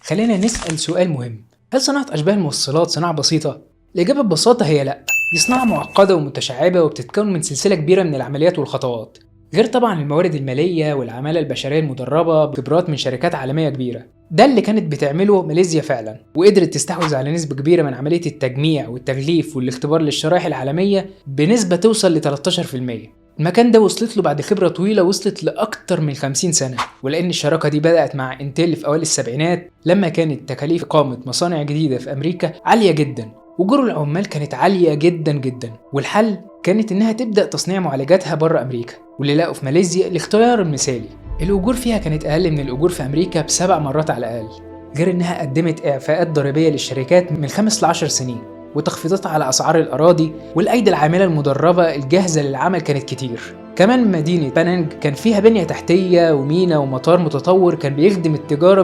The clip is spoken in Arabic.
خلينا نسأل سؤال مهم: هل صناعة أشباه الموصلات صناعة بسيطة؟ الإجابة ببساطة هي لأ، دي صناعة معقدة ومتشعبة وبتتكون من سلسلة كبيرة من العمليات والخطوات، غير طبعا الموارد المالية والعمالة البشرية المدربة بخبرات من شركات عالمية كبيرة. ده اللي كانت بتعمله ماليزيا فعلا، وقدرت تستحوذ على نسبة كبيرة من عملية التجميع والتغليف والاختبار للشرائح العالمية بنسبة توصل ل 13%. المكان ده وصلت له بعد خبرة طويلة وصلت لأكتر من 50 سنة، ولأن الشراكة دي بدأت مع انتل في أوائل السبعينات لما كانت تكاليف إقامة مصانع جديدة في أمريكا عالية جدا، وأجور العمال كانت عالية جدا جدا، والحل كانت إنها تبدأ تصنيع معالجاتها بره أمريكا، واللي لقوا في ماليزيا الاختيار المثالي. الأجور فيها كانت أقل من الأجور في أمريكا ب7 مرات على الأقل، غير إنها قدمت إعفاءات ضريبية للشركات من 5 ل10 سنين، وتخفيضات على أسعار الأراضي، والأيدي العاملة المدربة الجاهزة للعمل كانت كتير. كمان مدينة بانانج كان فيها بنية تحتية ومينا ومطار متطور كان بيخدم التجارة